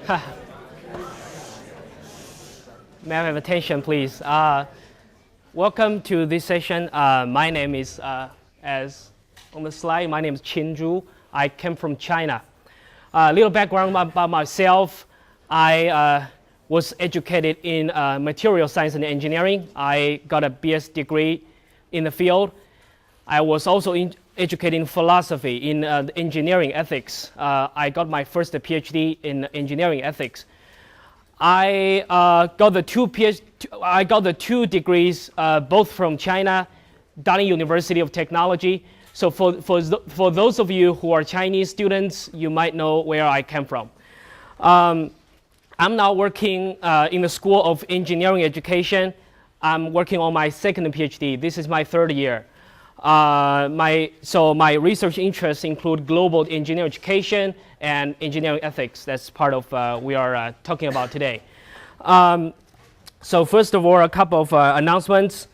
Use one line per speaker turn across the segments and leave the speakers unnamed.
May I have attention, please? Welcome to this session. My name is, as on the slide, my name is Qin Zhu. I came from China. A little background about myself. I was educated in material science and engineering. I got a BS degree in the field. I was also educated in philosophy, in engineering ethics. I got my first PhD in engineering ethics. I got the two degrees, both from China, Dalian University of Technology. So for those of you who are Chinese students, you might know where I came from. I'm now working in the School of Engineering Education. I'm working on my second PhD. This is my third year. So my research interests include global engineering education and engineering ethics. That's part of we are talking about today. So first of all, a couple of announcements.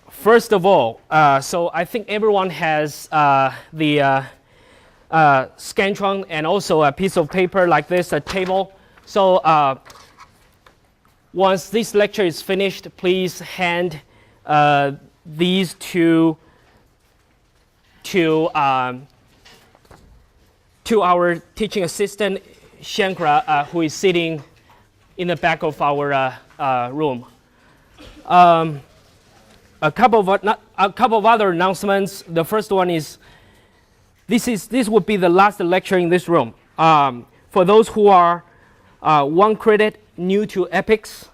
First of all, so I think everyone has the Scantron and also a piece of paper like this, a table. So once this lecture is finished, please hand these to our teaching assistant, Shankra, who is sitting in the back of our room. A couple of other announcements. The first one is this would be the last lecture in this room. For those who are 1 credit new to EPICS,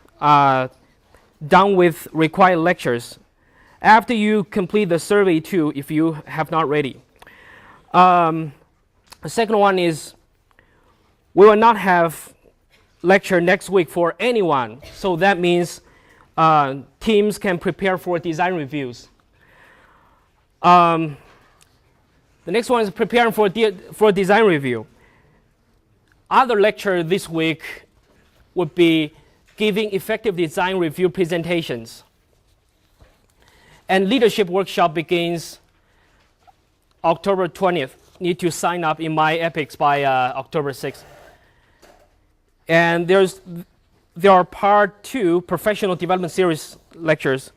done with required lectures. After you complete the survey too, if you have not already. The second one is we will not have lecture next week for anyone. So that means teams can prepare for design reviews. The next one is preparing for design review. Other lecture this week would be giving effective design review presentations. And leadership workshop begins October 20th. Need to sign up in my EPICS by October 6th. And there are part 2 professional development series lectures,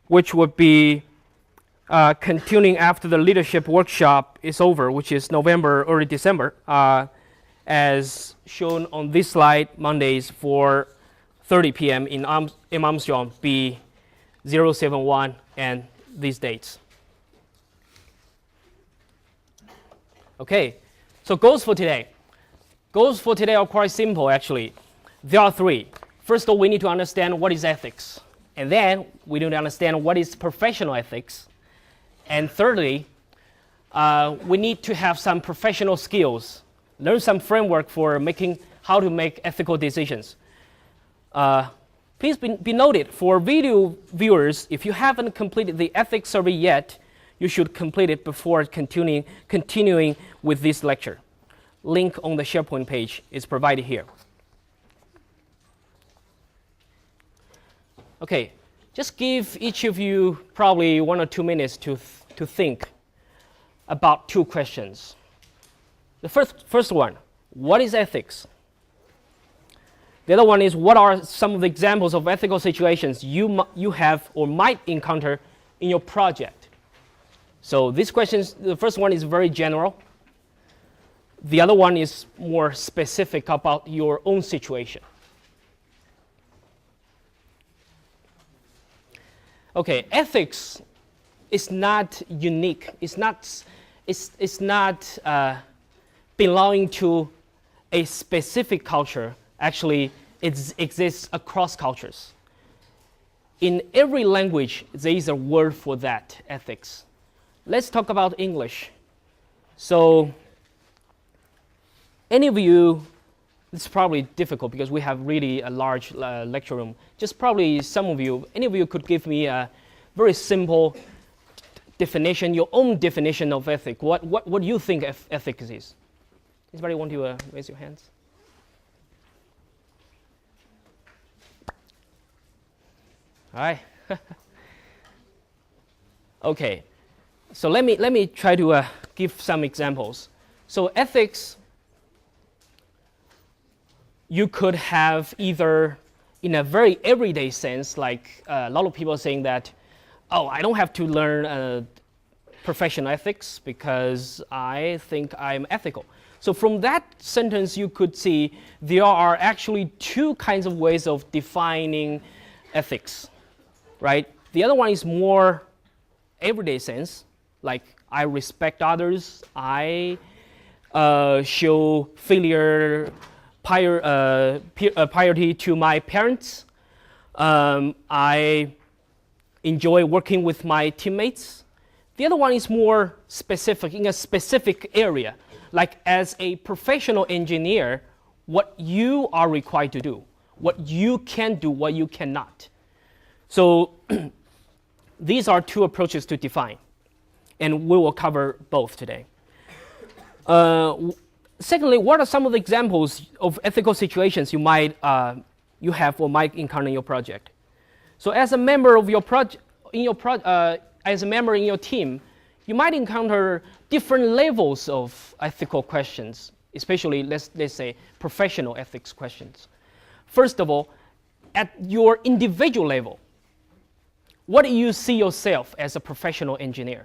which would be continuing after the leadership workshop is over, which is November, early December, as shown on this slide, Mondays 4:30 p.m. in Armstrong B071 and these dates. Okay, so goals for today. Goals for today are quite simple, actually. There are 3. First of all, we need to understand what is ethics. And then we need to understand what is professional ethics. And thirdly, we need to have some professional skills, learn some framework for how to make ethical decisions. Please be noted, for video viewers, if you haven't completed the ethics survey yet, you should complete it before continuing with this lecture. Link on the SharePoint page is provided here. Okay, just give each of you probably 1 or 2 minutes to think about 2 questions. The first one, what is ethics? The other one is, what are some of the examples of ethical situations you have or might encounter in your project? So these questions, the first one is very general. The other one is more specific about your own situation. Okay, ethics is not unique. It's not belonging to a specific culture. Actually, it exists across cultures. In every language, there is a word for that, ethics. Let's talk about English. So, any of you, it's probably difficult because we have really a large lecture room. Just probably any of you could give me a very simple definition, your own definition of ethics. What do you think ethics is? Anybody want to raise your hands? All right. Okay. So let me try to give some examples. So ethics you could have either in a very everyday sense, like a lot of people are saying that, oh, I don't have to learn professional ethics because I think I'm ethical. So from that sentence, you could see there are actually two kinds of ways of defining ethics, right? The other one is more everyday sense, like I respect others, I show piety to my parents, I enjoy working with my teammates. The other one is more specific, in a specific area, like as a professional engineer, what you are required to do, what you can do, what you cannot. So these are two approaches to define, and we will cover both today. Secondly, what are some of the examples of ethical situations you have or might encounter in your project? So as a member of your project, as a member in your team, you might encounter different levels of ethical questions, especially let's say professional ethics questions. First of all, at your individual level, what do you see yourself as a professional engineer,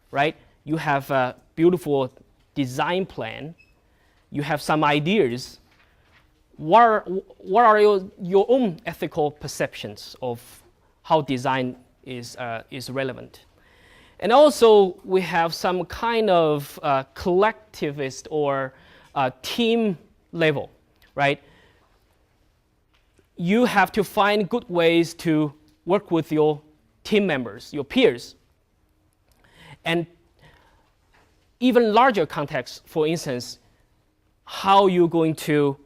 right? You have a beautiful design plan, you have some ideas. What are your own ethical perceptions of how design is relevant? And also, we have some kind of collectivist or team level, right? You have to find good ways to work with your team members, your peers. And even larger context, for instance, how you're going to,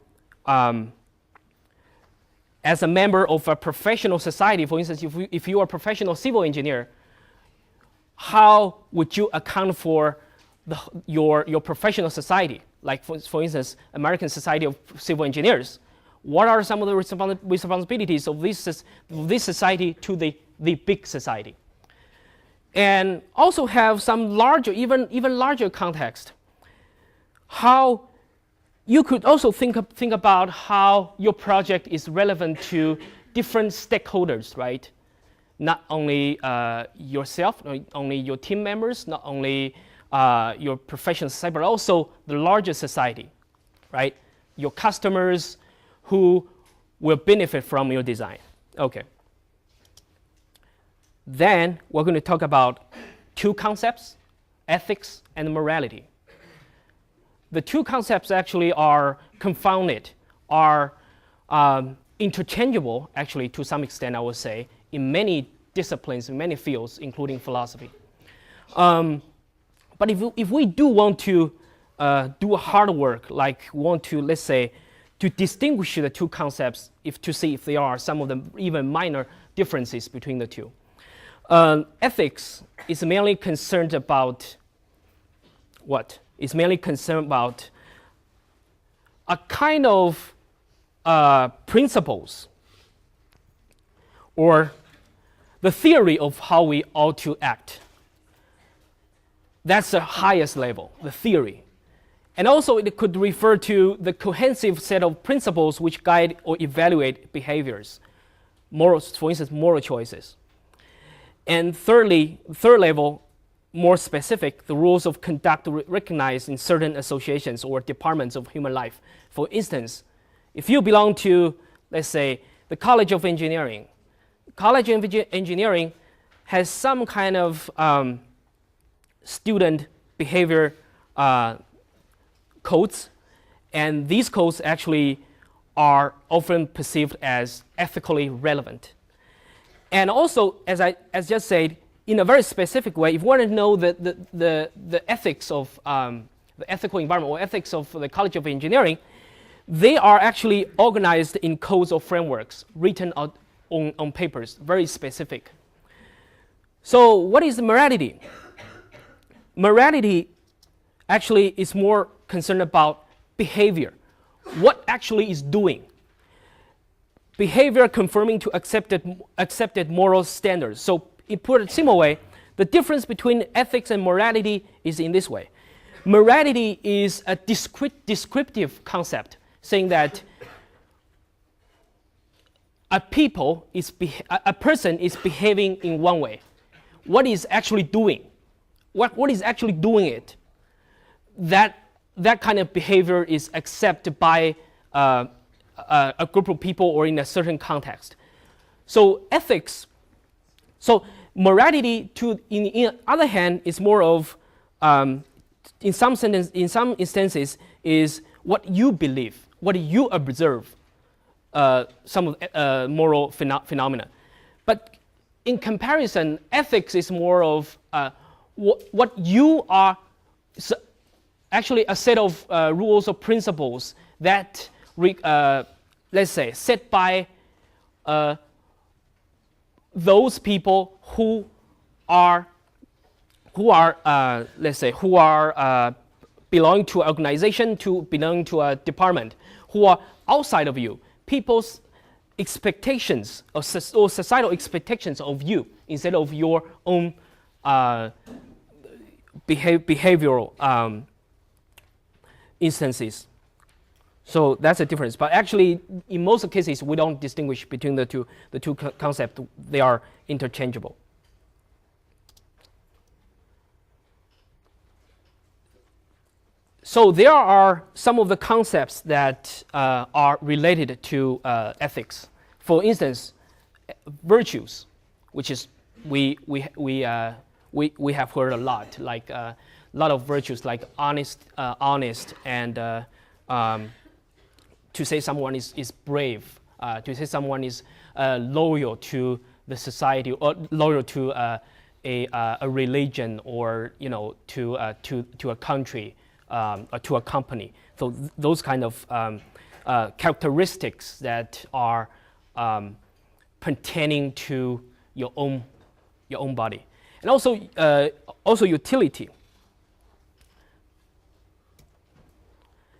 as a member of a professional society, for instance, if you are a professional civil engineer, how would you account for your professional society? Like, for instance, American Society of Civil Engineers. What are some of the responsibilities of this society to the big society? And also have some larger, even larger context. How you could also think about how your project is relevant to different stakeholders, right? Not only yourself, not only your team members, not only your professional society, but also the larger society, right? Your customers who will benefit from your design. Okay. Then we're going to talk about two concepts, ethics and morality. The two concepts actually are confounded, are interchangeable, actually, to some extent, I would say, in many disciplines, in many fields, including philosophy. But if we do want to do hard work, like want to, let's say, to distinguish the two concepts, to see if there are some of them even minor differences between the two. Ethics is mainly concerned about what? It's mainly concerned about a kind of principles or the theory of how we ought to act. That's the highest level, the theory. And also it could refer to the cohesive set of principles which guide or evaluate behaviors, morals, for instance, moral choices. And third level, more specific, the rules of conduct recognized in certain associations or departments of human life. For instance, if you belong to, let's say, the College of Engineering, College of Engineering has some kind of student behavior codes, and these codes actually are often perceived as ethically relevant. And also, as just said, in a very specific way, if you want to know the ethics of the ethical environment or ethics of the College of Engineering, they are actually organized in codes or frameworks written out on papers, very specific. So what is morality? Morality actually is more concerned about behavior, what actually is doing. Behavior conforming to accepted moral standards. So in put a similar way, the difference between ethics and morality is in this way. Morality is a descriptive concept, saying that a person is behaving in one way. What is actually doing? What is actually doing it? That kind of behavior is accepted by a group of people or in a certain context. So ethics, so morality, in other hand, is more of, in some instances, is what you believe, what you observe, some of moral phenomena. But in comparison, ethics is more of what you are, actually a set of rules or principles that, let's say, set by those people who are belong to an organization, belong to a department, who are outside of you. People's expectations or societal expectations of you instead of your own behavioral instances. So that's a difference. But actually, in most cases, we don't distinguish between the two concepts. They are interchangeable. So there are some of the concepts that are related to ethics. For instance, virtues, which is we have heard a lot, like a lot of virtues, like honest, and to say someone is brave, to say someone is loyal to the society or loyal to a religion, or to a country. Or to a company. So those kind of characteristics that are pertaining to your own body, and also utility,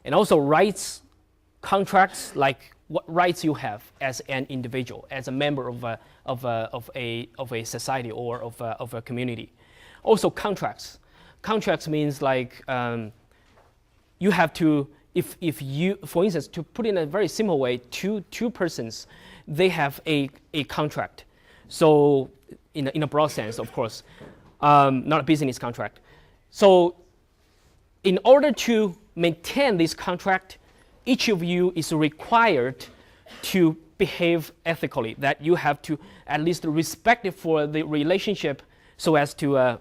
and also rights, contracts, like what rights you have as an individual, as a member of a society or of a community. Also contracts. Contracts means like you have to, if you, for instance, to put it in a very simple way, two persons, they have a contract. So in a broad sense, of course, not a business contract. So in order to maintain this contract, each of you is required to behave ethically, that you have to at least respect it for the relationship so as to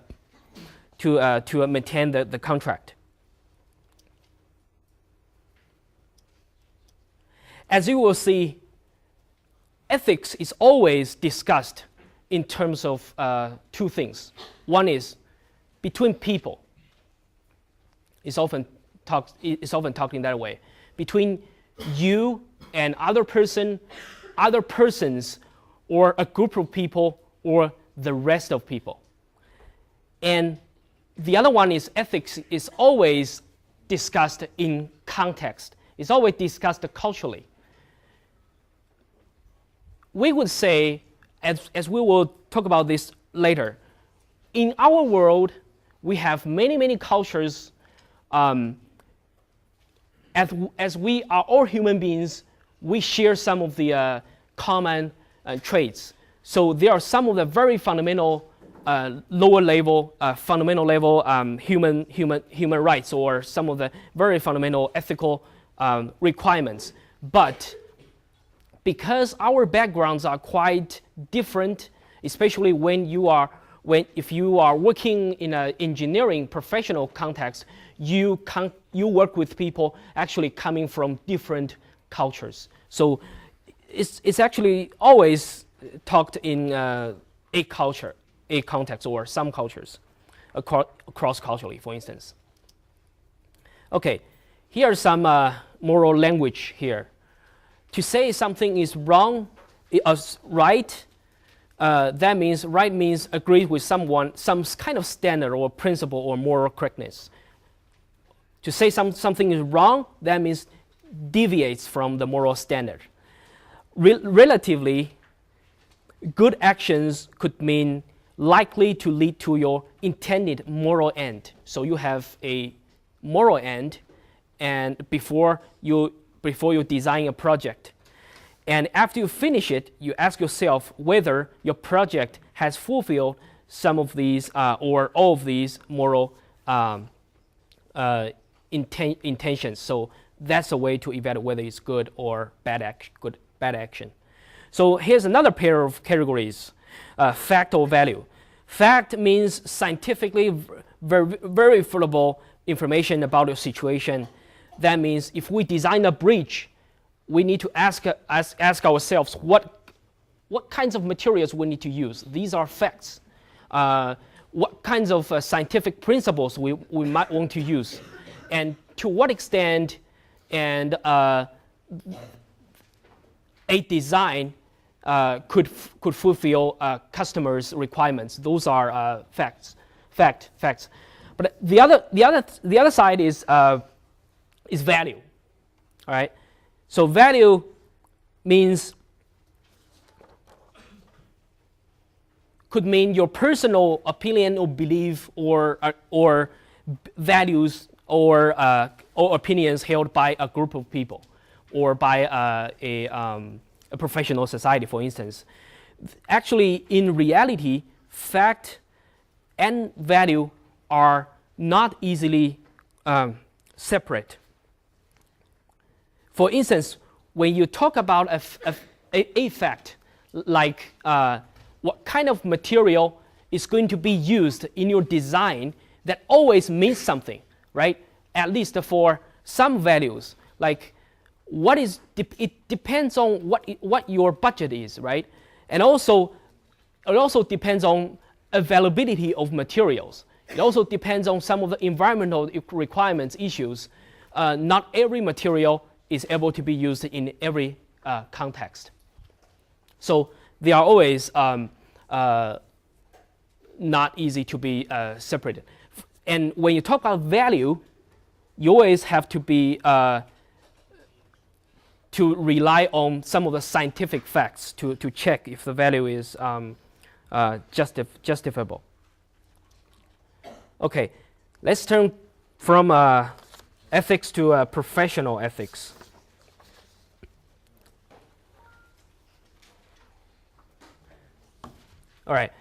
maintain the contract. As you will see, ethics is always discussed in terms of two things. One is between people. It's often talked in that way. Between you and other persons, or a group of people, or the rest of people. And the other one is ethics is always discussed in context. It's always discussed culturally. We would say, as we will talk about this later, in our world, we have many cultures. As we are all human beings, we share some of the common traits. So there are some of the very fundamental, lower level, fundamental level human rights, or some of the very fundamental ethical requirements. But because our backgrounds are quite different, especially if you are working in an engineering professional context, you work with people actually coming from different cultures. So it's actually always talked in a culture, a context, or some cultures, cross-culturally, for instance. Okay, here's some moral language here. To say something is wrong, right, that means right means agree with someone, some kind of standard or principle or moral correctness. To say something is wrong, that means deviates from the moral standard. Relatively, good actions could mean likely to lead to your intended moral end. So you have a moral end, and before you design a project. And after you finish it, you ask yourself whether your project has fulfilled some of these or all of these moral intentions. So that's a way to evaluate whether it's good or bad action. So here's another pair of categories, fact or value. Fact means scientifically verifiable information about your situation. That means if we design a bridge, we need to ask ourselves what kinds of materials we need to use. These are facts. What kinds of scientific principles we might want to use, and to what extent, and a design could fulfill customers' requirements. Those are facts. But the other side is value. All right. So value means could mean your personal opinion or belief or values or opinions held by a group of people or by a professional society, for instance. Actually, in reality, fact and value are not easily separate. For instance, when you talk about a fact, like what kind of material is going to be used in your design, that always means something, right? At least for some values, like it depends on what your budget is, right? And also, it also depends on availability of materials. It also depends on some of the environmental requirements issues. Not every material is able to be used in every context. So they are always not easy to be separated. And when you talk about value, you always have to be to rely on some of the scientific facts to check if the value is justifiable. Okay, let's turn from ethics to professional ethics. All right.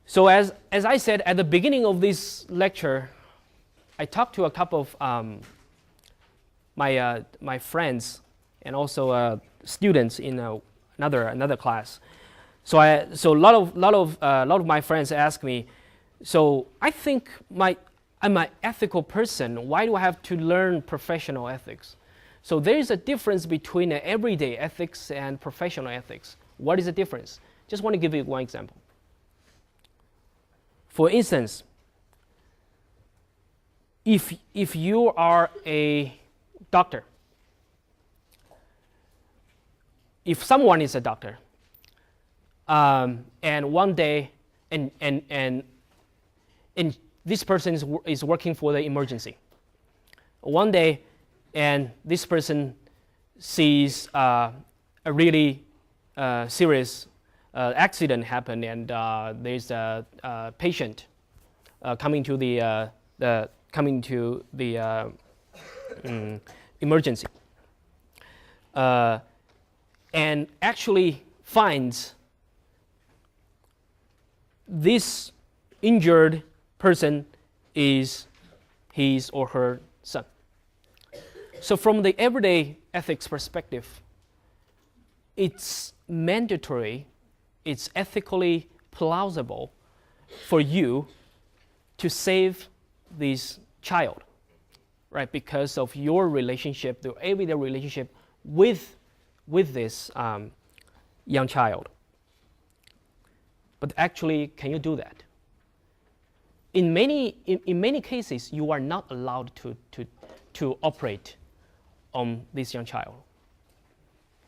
So as I said at the beginning of this lecture, I talked to a couple of my friends and also students in another class. So a lot of my friends ask me, so I think I'm an ethical person. Why do I have to learn professional ethics? So there is a difference between everyday ethics and professional ethics. What is the difference? Just want to give you one example. For instance, if you are a doctor, if someone is a doctor, and one day, and this person is working for the emergency. One day, and this person sees a really serious accident happen, and there's a patient coming to the emergency, and actually finds this injured person is his or her son. So from the everyday ethics perspective, it's mandatory, it's ethically plausible for you to save this child, right? Because of your relationship, the everyday relationship with this young child. But actually, can you do that? In many cases, you are not allowed to operate on this young child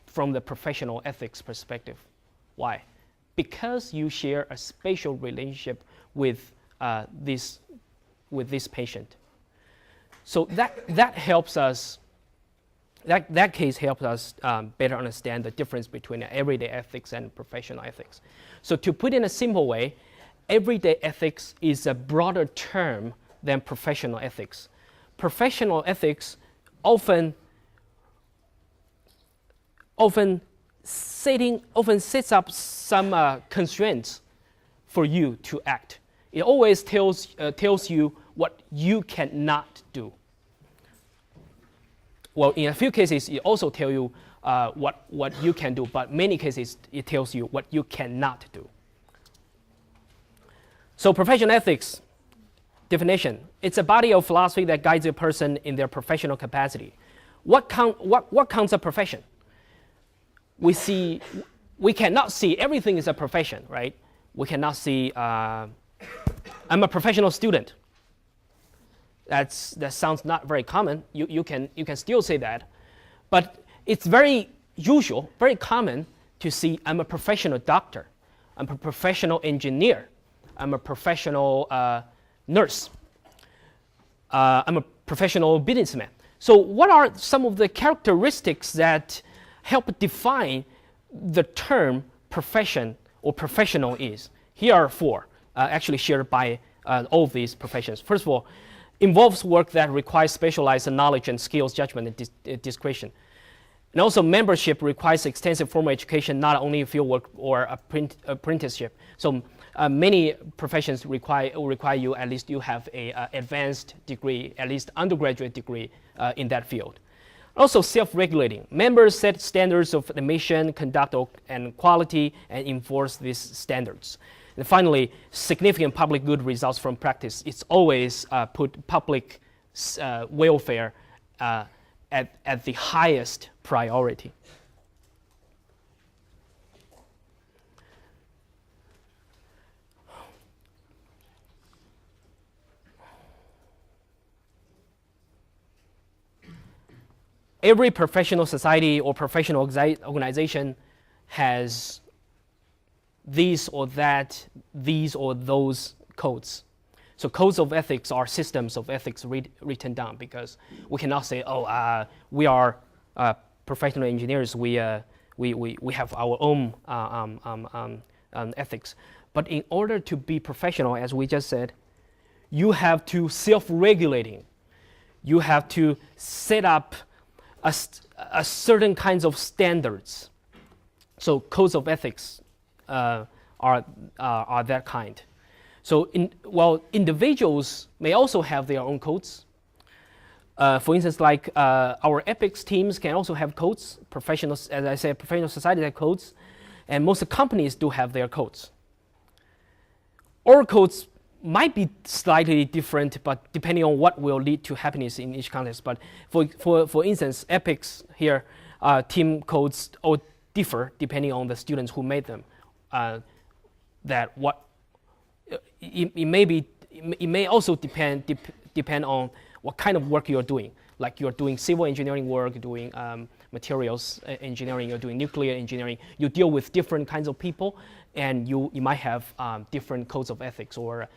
from the professional ethics perspective. Why? Because you share a special relationship with this patient. So that helps us. That case helps us better understand the difference between everyday ethics and professional ethics. So to put it in a simple way, everyday ethics is a broader term than professional ethics. Professional ethics often often sets up some constraints for you to act. It always tells you what you cannot do. Well, in a few cases, it also tells you what you can do, but many cases, it tells you what you cannot do. So professional ethics, definition, it's a body of philosophy that guides a person in their professional capacity. What counts a profession? We cannot see everything is a profession, right? We cannot see, I'm a professional student. That sounds not very common. You can still say that. But it's very usual, very common to see I'm a professional doctor. I'm a professional engineer. I'm a professional nurse. I'm a professional businessman. So what are some of the characteristics that help define the term profession or professional is? Here are four, actually shared by all of these professions. First of all, involves work that requires specialized knowledge and skills, judgment, and discretion. And also membership requires extensive formal education, not only fieldwork or apprenticeship. So many professions require you, at least you have a advanced degree, at least undergraduate degree in that field. Also self-regulating. Members set standards of admission, conduct, and quality and enforce these standards. And finally, significant public good results from practice. It's always put public welfare at the highest priority. Every professional society or professional organization has these or those codes. So codes of ethics are systems of ethics written down, because we cannot say, we are professional engineers. We have our own ethics. But in order to be professional, as we just said, you have to self-regulating. You have to set up a certain kinds of standards. So codes of ethics are that kind. So individuals may also have their own codes. For instance, like our EPICS teams can also have codes. Professionals, as I said, professional societies have codes, and most companies do have their codes. Our codes might be slightly different, but depending on what will lead to happiness in each context. But for instance, EPICS here, team codes all differ depending on the students who made them. It may also depend on what kind of work you're doing. Like you're doing civil engineering work, doing materials engineering, you're doing nuclear engineering. You deal with different kinds of people, and you might have different codes of ethics, or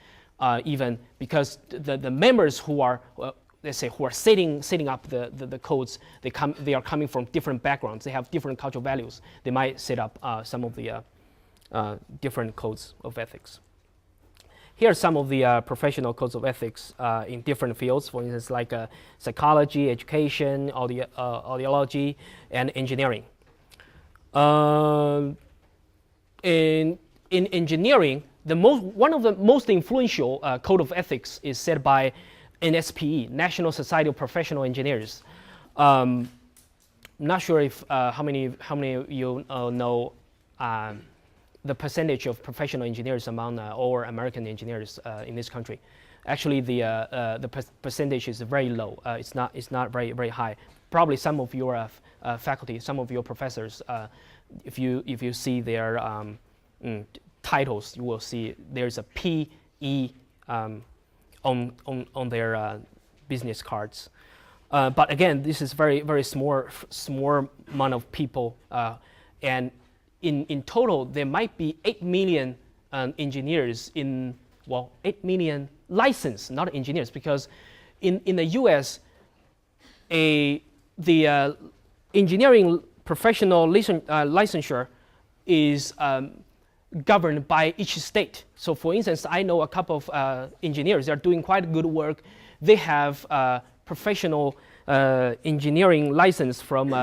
even because the members who are let's say who are setting up the codes, they are coming from different backgrounds. They have different cultural values. They might set up some of the different codes of ethics. Here are some of the professional codes of ethics in different fields. For instance, like psychology, education, audiology, and engineering. In engineering, one of the most influential code of ethics is set by NSPE, National Society of Professional Engineers. I'm not sure if how many of you know the percentage of professional engineers among all American engineers in this country. Actually, the percentage is very low. It's not very high. Probably some of your faculty, some of your professors, if you see their titles, you will see there's a PE on their business cards. But again, this is very small amount of people, and in total there might be 8 million engineers 8 million licensed, not engineers, because in the U.S. the engineering professional licensure is governed by each state. So for instance, I know a couple of engineers. They're doing quite good work. They have professional engineering license from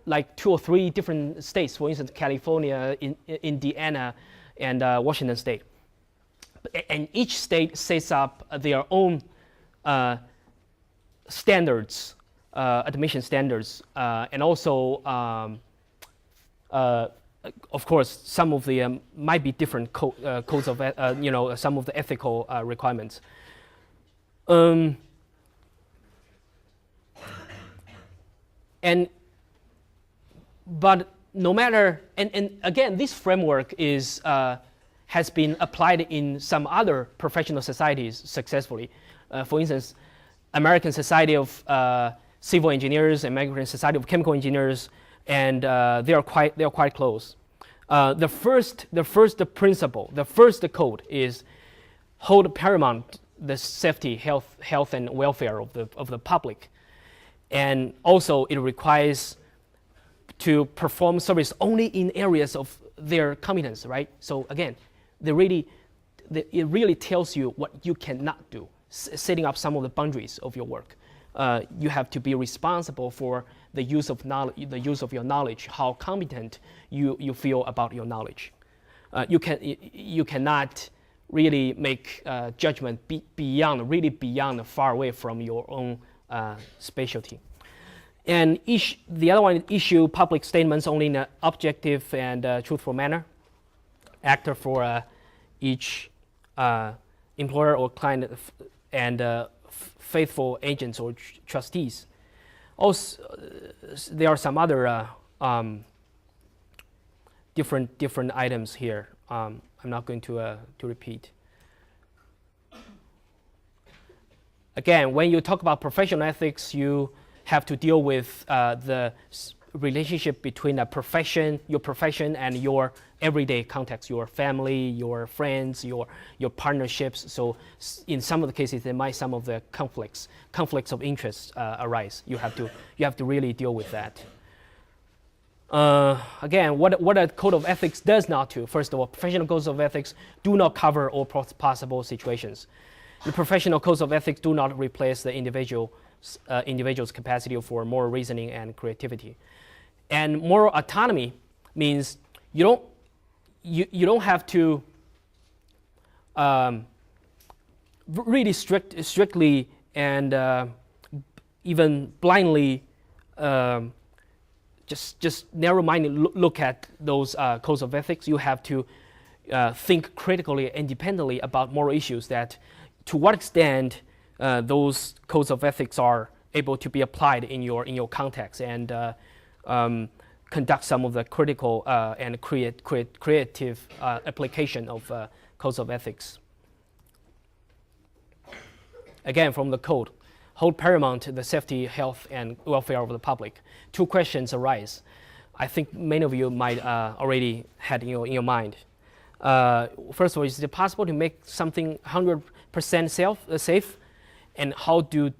like 2 or 3 different states, for instance, California, Indiana, and Washington State. And each state sets up their own standards, admission standards, and also, of course, some of the might be different codes of, some of the ethical requirements. But no matter, and again, this framework has been applied in some other professional societies successfully. For instance, American Society of Civil Engineers, American Society of Chemical Engineers, and they are quite close. The first principle, the first code is hold paramount the safety, health and welfare of the public, and also it requires to perform service only in areas of their competence, right? So again, it really tells you what you cannot do, setting up some of the boundaries of your work. You have to be responsible for the use of knowledge, the use of your knowledge, how competent you feel about your knowledge. You cannot really make judgment beyond, far away from your own specialty. And the other one, issue public statements only in an objective and truthful manner. Actor for each employer or client and faithful agents or trustees. Also, there are some other different items here. I'm not going to repeat. Again, when you talk about professional ethics, you have to deal with the relationship between your profession and your everyday context, your family, your friends, your partnerships. So in some of the cases, some of the conflicts of interest arise. You have to really deal with that. Again, what a code of ethics does not do. First of all, professional codes of ethics do not cover all possible situations. The professional codes of ethics do not replace the individual's capacity for moral reasoning and creativity. And moral autonomy means you don't have to really strictly and even blindly just narrow-minded look at those codes of ethics. You have to think critically, independently about moral issues, that to what extent those codes of ethics are able to be applied in your context, and conduct some of the critical and creative application of codes of ethics. Again, from the code, hold paramount the safety, health, and welfare of the public. 2 questions arise. I think many of you might already had in your mind. First of all, is it possible to make something 100% safe? And how do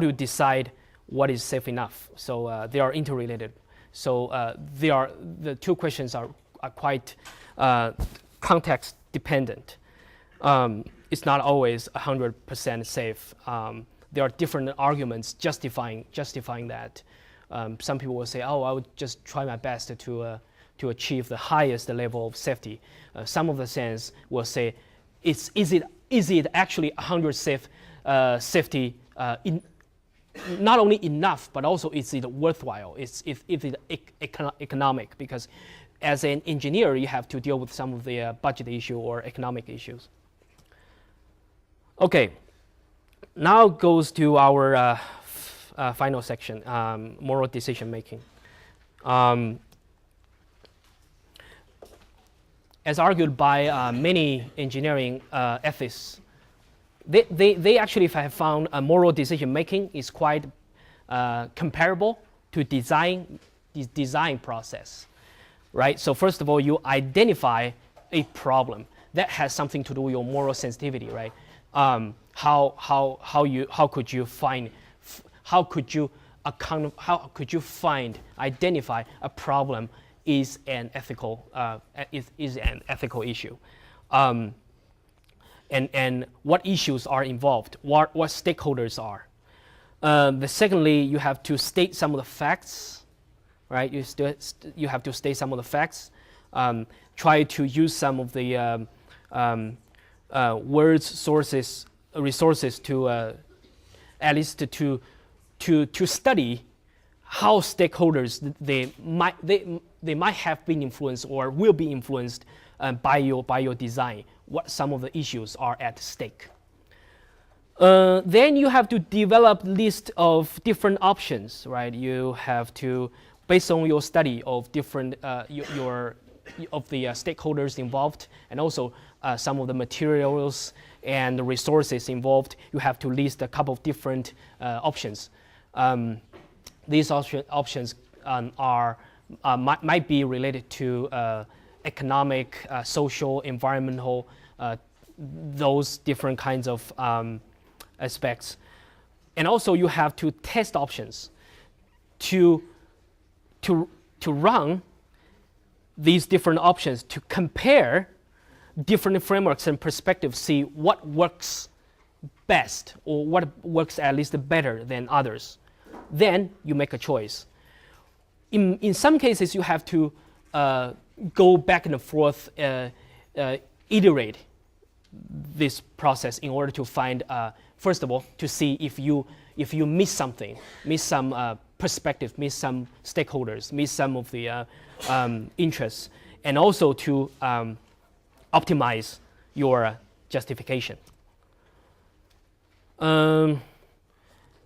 you decide what is safe enough? So they are interrelated. So the 2 questions are quite context dependent. It's not always 100% safe. There are different arguments justifying that. Some people will say, "Oh, I would just try my best to achieve the highest level of safety." Some of the sense will say, is it actually 100% safety? Not only enough, but also is it worthwhile? Is it economic? Because as an engineer, you have to deal with some of the budget issue or economic issues. Okay, now goes to our final section, moral decision making. As argued by many engineering ethicists, they actually have found moral decision making is quite comparable to design process, right? So first of all, you identify a problem that has something to do with your moral sensitivity, right? How could you identify a problem is an ethical issue, and what issues are involved, what stakeholders are. Secondly, you have to state some of the facts right? You have to state some of the facts. Try to use some of the words, sources, resources to at least to study how stakeholders they might have been influenced or will be influenced by your design. What some of the issues are at stake. Then you have to develop list of different options, right? You have to, based on your study of different of the stakeholders involved, and also some of the materials and the resources involved, you have to list a couple of different options. These options might be related to economic, social, environmental, those different kinds of aspects. And also you have to test options to run these different options, to compare different frameworks and perspectives, see what works best or what works at least better than others. Then you make a choice. In some cases, you have to go back and forth, iterate this process in order to find, first of all, to see if you miss something, miss some perspective, miss some stakeholders, miss some of the interests, and also to optimize your justification.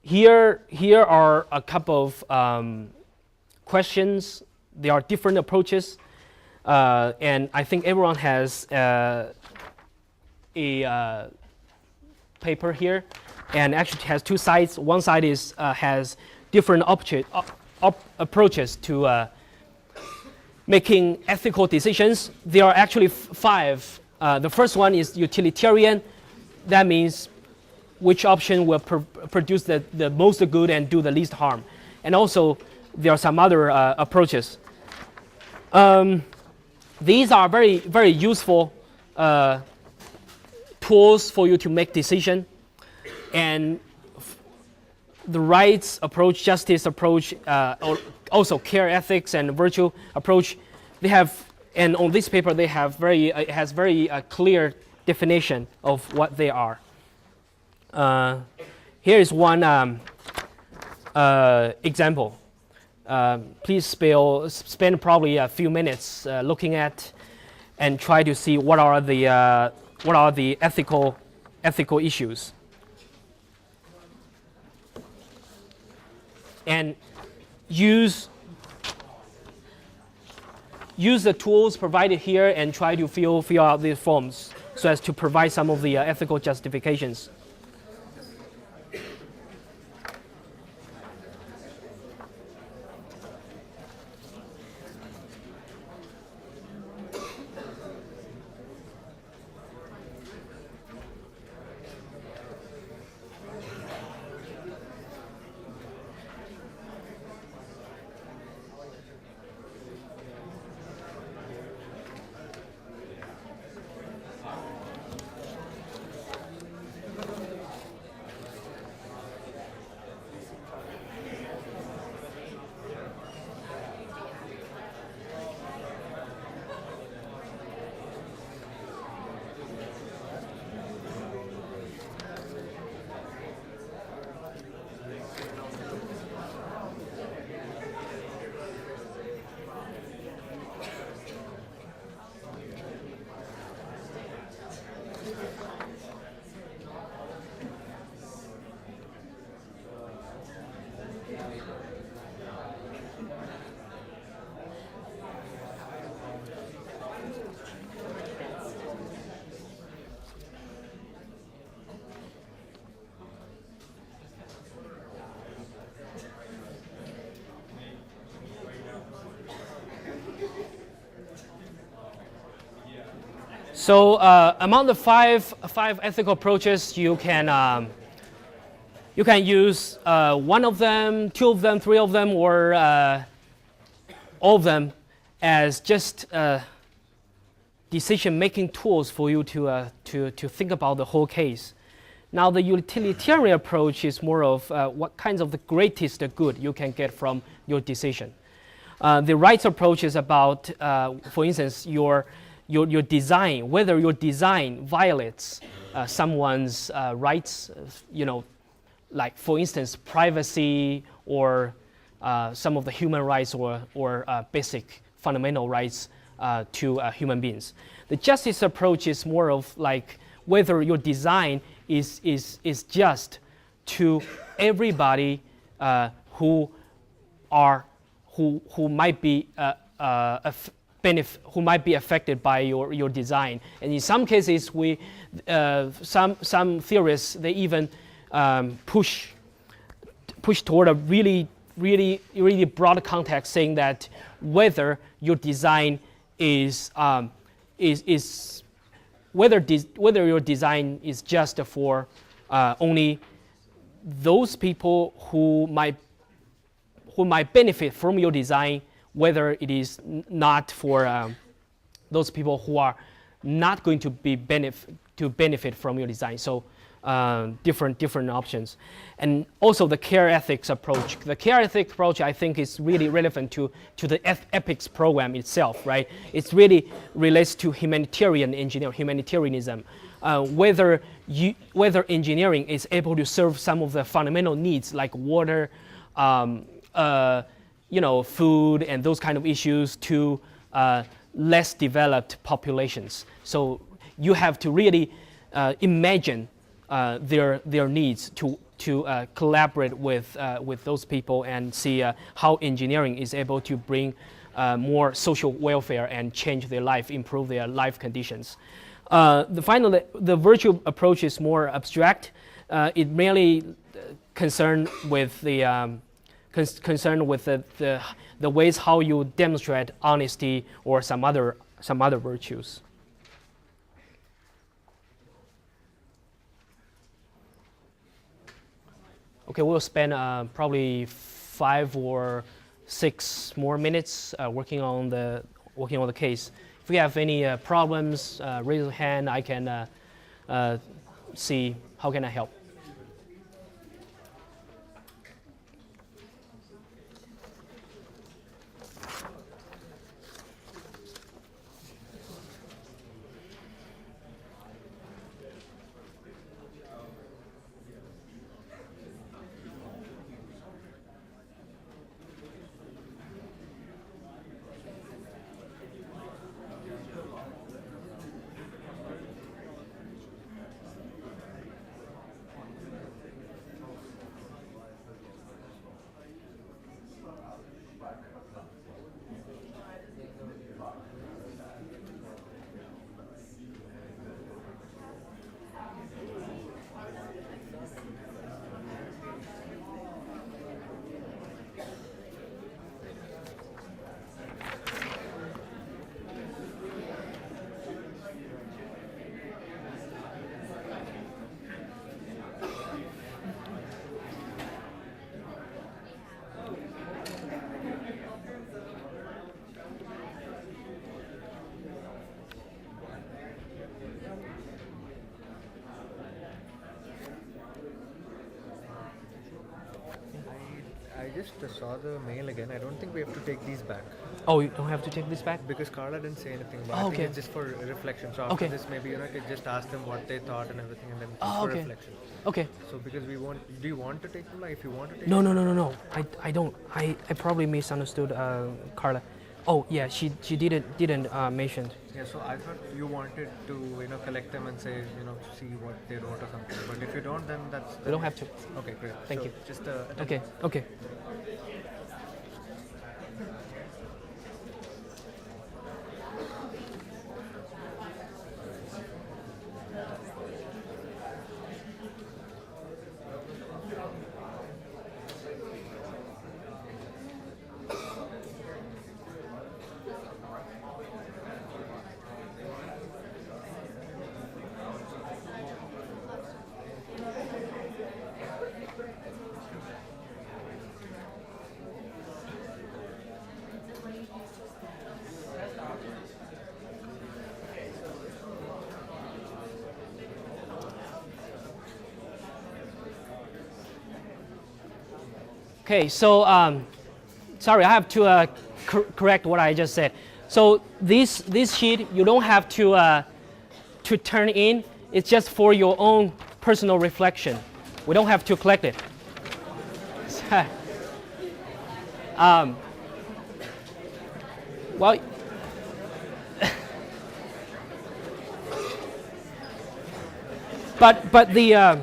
Here are a couple of questions. There are different approaches, and I think everyone has a paper here, and actually it has two sides. One side has different approaches to making ethical decisions. There are actually five. The first one is utilitarian. That means which option will produce the most good and do the least harm. And also, there are some other approaches. These are very, very useful tools for you to make decision. And the rights approach, justice approach, also care ethics and virtue approach, they have, and on this paper they have it has very clear definition of what they are. Here is one example. Please spend probably a few minutes looking at and try to see what are the ethical issues. And use the tools provided here and try to fill out these forms so as to provide some of the ethical justifications. So among the five ethical approaches, you can use one of them, two of them, three of them, or all of them as just decision-making tools for you to think about the whole case. Now, the utilitarian approach is more of what kinds of the greatest good you can get from your decision. The rights approach is about, for instance, your design, whether your design violates someone's rights, like for instance, privacy or some of the human rights or basic fundamental rights to human beings. The justice approach is more of like whether your design is just to everybody who might be who might be affected by your design. And in some cases, some theorists, they even push toward a really broad context, saying that whether your design whether your design is just for only those people who might benefit from your design, whether it is not for those people who are not going to benefit from your design. So different options. And also the care ethics approach. The care ethics approach, I think, is really relevant to the EPICS program itself, right? It really relates to humanitarianism. Whether engineering is able to serve some of the fundamental needs like water, food and those kind of issues to less developed populations. So you have to really imagine their needs to collaborate with those people and see how engineering is able to bring more social welfare and change their life, improve their life conditions. Finally, the virtue approach is more abstract. It mainly concerned with the ways how you demonstrate honesty or some other virtues. Okay, we'll spend probably 5 or 6 more minutes working on the case. If you have any problems, raise your hand. I can see how can I help.
I just saw the mail again. I don't think we have to take these back.
Oh, you don't have to take this back?
Because Carla didn't say anything about it.
Oh,
I
okay.
think it's just for reflection. So after this, maybe you could just ask them what they thought and everything, and then just for reflection.
Okay.
So because we want, do you want to take them? Like if you want to take
No.
them?
I don't. I probably misunderstood Carla. Oh yeah, she didn't mention.
Yeah. So I thought you wanted to collect them and say see what they wrote or something. But if you don't, then that's.
You don't have to.
Okay, great.
Thank you.
Just
Okay. Okay, so sorry, I have to correct what I just said. So this sheet you don't have to turn in. It's just for your own personal reflection. We don't have to collect it. Well, but the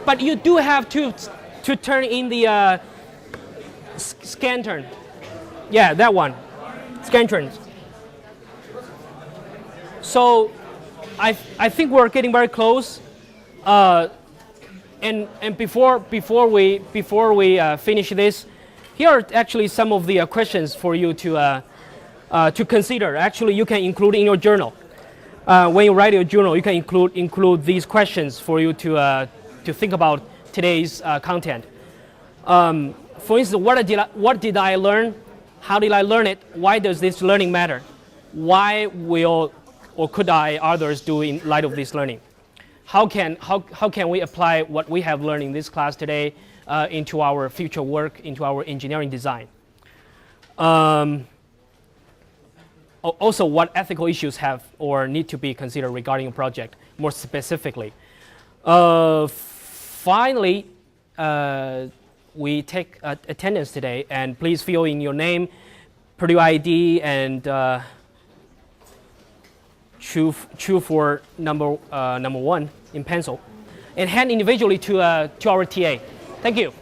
but you do have to turn in the scan turn. Yeah, that one, scan turns. So I think we're getting very close. And before we finish this, here are actually some of the questions for you to consider. Actually, you can include in your journal. When you write your journal, you can include these questions for you to think about today's content. For instance, what did I learn? How did I learn it? Why does this learning matter? Why will or could others do in light of this learning? How can we apply what we have learned in this class today into our future work, into our engineering design? Also, what ethical issues have or need to be considered regarding a project, more specifically. Finally, we take attendance today, and please fill in your name, Purdue ID, and chew for number 1 in pencil, and hand individually to our TA. Thank you.